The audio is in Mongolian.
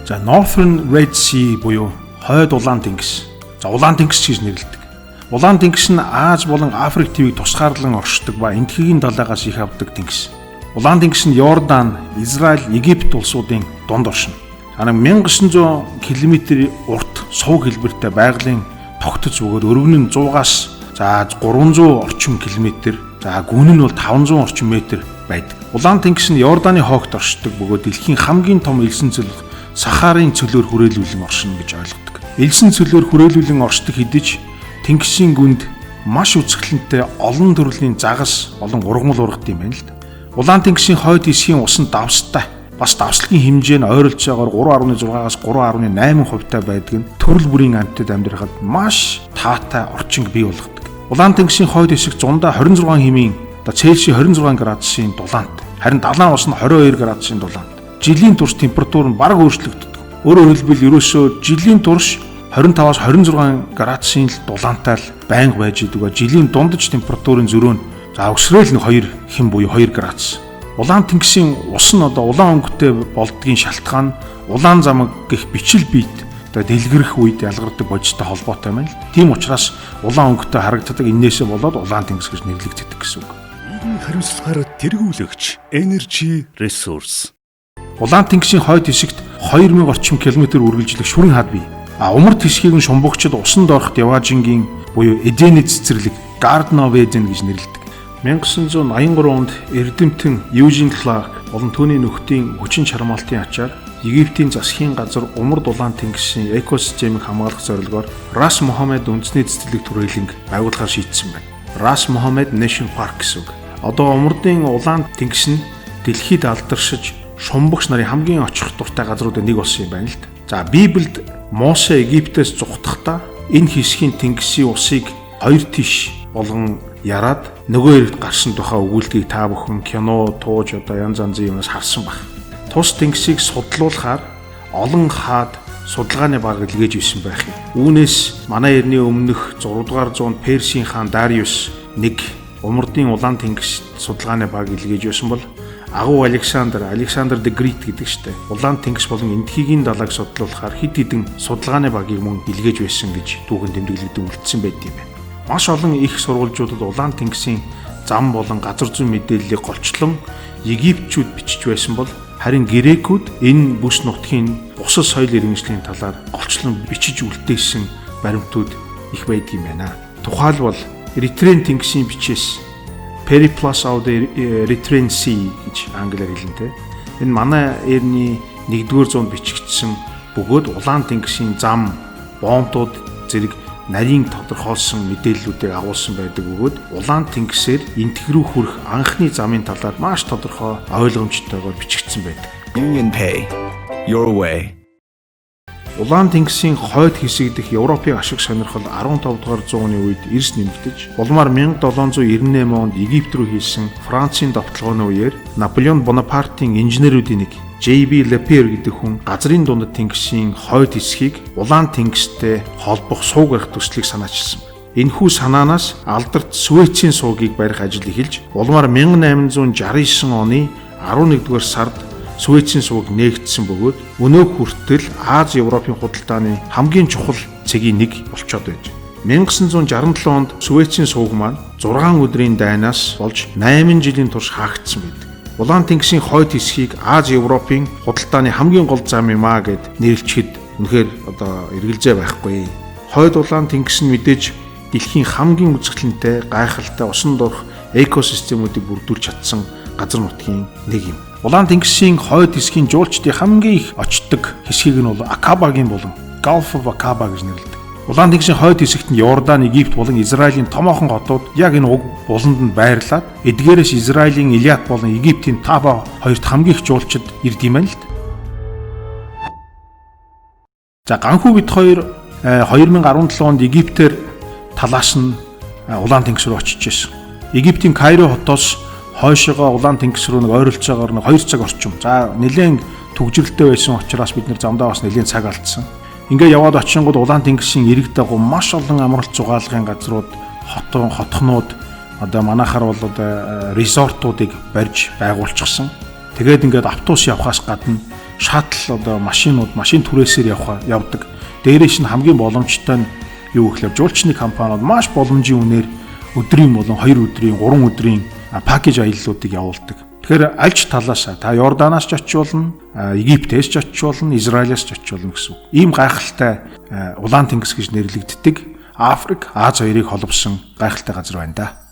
За Northern Red Sea буюу хойд улаан тэнгис. За улаан тэнгис гэж нэрлэдэг. Улаан тэнгис нь Аз болон Африк твийг тусгаарлан оршдог ба энэтхэгийн далайгаас их авдаг тэнгис. Улаан тэнгис нь Йордан, Израиль, Египет улсуудын дунд оршино. 1900 км урт сувг хэлбэртэй байгалийн тогтц бөгөөд өргөн нь 100-аас 300 орчим километр, за гүн нь бол 500 орчим метр байдаг. Улаан тэнгис нь Йорданы хойгт оршдог бөгөөд дэлхийн хамгийн том элсэн цөлөг Сахарын цөлөөр хүрээлүүлэн оршино гэж ойлгодог. Элсэн цөлөөр хүрээлүүлэн оршдог хэдиж тэнгисийн гүнд маш үзэсгэлэнтэй олон төрлийн загас, олон ургамал ургад юм байна л да. Улаан тэнгисийн хойд хэсгийн ус нь давстай. Бас давслагын хэмжээ нь ойролцоогоор 3.6-аас 3.8% таа байдаг нь төрөл бүрийн амьтад амьдрахад маш таатай орчинг бий болгодог. Улаан тэнгисийн хойд хэсэг зундаа 26 хэмээн Цельсийн 26 градусын дулаант, харин далайн ус нь 22 градусын дулаант. Жилийн турш температур нь бараг өөрчлөгддөг. Өөрөөр хэлбэл ерөөсөө жилийн турш 25-аас 26 градусын дулаантай л байнга байж идэг. Жилийн дундаж температурын зөрөө нь өсрөөл нь 2 хэм буюу 2 градус. Улаан тэнгисийн ус нь улаан өнгөтэй болдгийн шалтгаан нь улаан замаг гэх бичил биет дэлгэрэх үед ялгардаг бодистой холбоотой байна л. Тийм учраас улаан өнгөтэй харагддаг энээсээ болоод улаан тэнгис гэж нэрлэгддэг гэсэн үг. Нийгмийн хариуцлагаар тэргүүлэгч Energy Resource. Улаан тэнгисийн хойд хэсэгт 2000 орчим километр үргэлжлэх шүрэн хад бий. Умард хэсгийг нь шумбагчид усанд орохт яваажингийн буюу Эдений цэцэрлэг Garden of Eden гэж нэрлэдэг. 1983 онд эрдэмтэн Eugene Clark болон түүний нөхдийн хүчин чармаалтын ачаар Египтийн засгийн газар умард улаан тэнгисийн экосистемийг хамгаалах зорилгоор Ras Mohammed үндэсний цэцэрлэг түрээлэнг байгуулахаар шийдсэн байна. Ras Mohammed National Park гэсэн үг. Одоо умардын улаан тэнгис нь дэлхийд алдаршиж шумбагч нарын хамгийн очих дуртай газруудын нэг болсон юм байна л да. За Библиэд Мосе Египтээс зугтахдаа энэ хэсгийн тэнгисийн усыг хоёр тиш болгон яраад нөгөө эрэгт гарсан тухай өгүүлгийг та бүхэн кино, тууж янз янзын юмас харсан баг. Тус тэнгисийг судлуулахаар олон хаад судалгааны баг илгээж ирсэн байх юм. Үүнээс манай эртний өмнөх 6 дугаар зуунд Персийн хаан Дариус нэг умардын улаан тэнгис судалгааны баг илгээж байсан бол агуу Александр the Great гэдэг штэ. Улаан тэнгис болон энэтхэгийн далайг судлуулахаар хэд хэдэн судалгааны багийг мөн илгээж байсан гэж түүхэн тэмдэглэгдэн үлдсэн байт юм байна. Маш олон их сурвалжуудад улаан тэнгисийн зам болон газар зүйн мэдээллийг голчлон Египтчүүд бичиж байсан бол харин Грекүүд энэ бүс нутгийн бусад соёл иргэншлийн талаар голчлон бичиж үлдээсэн баримтууд их байдаг юм байна. Тухайлбал Eritrean тэнгисийн бичээс Periplus of the Eritrean Sea гэж англиар хэлнэ. Энэ манай эртний 1-р зуунд бичигдсэн бөгөөд улаан тэнгисийн зам, боомтууд зэрэг нарийн тодорхойлсон мэдээллүүдийг агуулсан байдаг бөгөөд улаан тэнгисээр энтэг рүү хүрэх анхны замын талаар маш тодорхой ойлгомжтойгоор бичигдсэн байдаг. Union Pay Your Way. Улаан тэнгисийн хойд хэсэг дэх Европын ашиг сонирхол 15 дугаар зууны үед эрс нэмэгдэж, улмаар 1798 онд Египт рүү хийсэн Францын давталгааны үеэр Наполеон Бонапартын инженерүүдийн нэг J.B. Lepere гэдэг хүн газрын дундад тэнгисийн хойд хэсгийг улаан тэнгистэй холбох сууг барих төслийг санаачилсан. Энэхүү санаанаас алдарт Суэцийн суугийг барих ажил эхэлж, улмаар 1869 оны 11-р сард Суэцийн сууг нээгдсэн бөгөөд өнөө хүртэл Аз Европын худалдааны хамгийн чухал цэгийн нэг болчиход байж. 1967 онд Суэцийн сууг маань 6 өдрийн дайнаас болж 8 жилийн турш хаагдсан байдаг. Улаан тэнгисийн хойд хэсгийг Аз Европын худалдааны хамгийн гол зам юм аа гэд нэрлэхэд үнэхээр эргэлзээ байхгүй. Хойд улаан тэнгис нь мэдээж дэлхийн хамгийн үзэсгэлэнтэй, гайхалтай усан дорх экосистемүүдийг бүрдүүлж чадсан газар нутгийн нэг юм. Улаан тэнгисийн хойд хэсгийн жуулчдын хамгийн их очдог хэсгийг нь бол Акабагийн болон Gulf of Aqaba гэж нэрлэдэг. Улаан тэнгисийн хойд хэсэгт нь Йордан, Египт болон Израилийн томоохон хотууд яг энэ уг буланд нь байрлаад эдгээрээс Израилийн Илиад болон Египтийн Таба хоёрт хамгийн их жуулчид ирд юм байна л д. За ганхүү бид хоёр 2017 онд Египтээр талаас нь улаан тэнгис рүү очиж байсан. Египтийн Кайро хотоос хойшоогоо улаан тэнгис рүү ойролцоогоор 2 цаг орчим. За нэлээд төгжрэлтэй байсан учраас бид нэр замдаа бас нэлээд цаг алдсан. Ингээ яваад очингууд улаан тэнгисийн ирэг дагуу маш олон амралт зугаалгын газрууд, хотхнууд манайхаар бол резортуудыг барьж байгуулчихсан. Тэгээд ингээд автобус явхаас гадна шаттал одоо машин түрээсээр явдаг. Дээрээс нь хамгийн боломжтой нь юу гэхээр жуулчны компаниуд маш боломжийн үнээр өдрийн болон 2 өдрийн 3 өдрийн пакэж аяллуудыг явуулдаг. Тэгэхээр аль ч талаас та Йорданаас ч очиж болно, Египтээс ч очиж болно, Израилээс ч очиж болно гэсэн. Ийм гайхалтай улаан тэнгис гэж нэрлэгддэг Африк, Аз хоёрыг холбосон гайхалтай газар байна да.